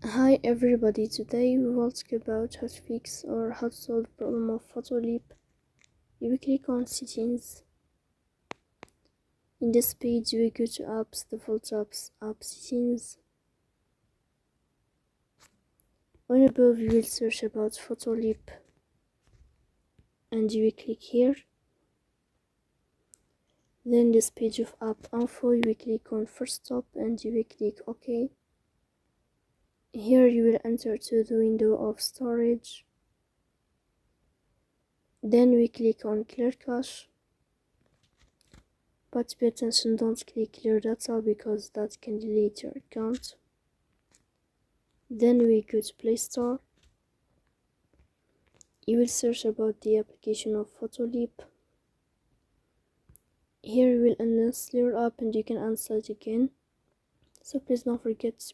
Hi everybody, today we will talk about how to fix or how to solve the problem of Photoleap. You will click on settings. In this page we go to apps, default apps, app settings. On above you will search about Photoleap and you will click here. Then this page of app info you will click on first stop and you will click OK. Here you will enter to the window of storage. Then we click on clear cache. But pay attention, don't click clear data because that can delete your account. Then we go to Play Store. You will search about the application of Photoleap. Here you will install your app and you can install it again. So please don't forget to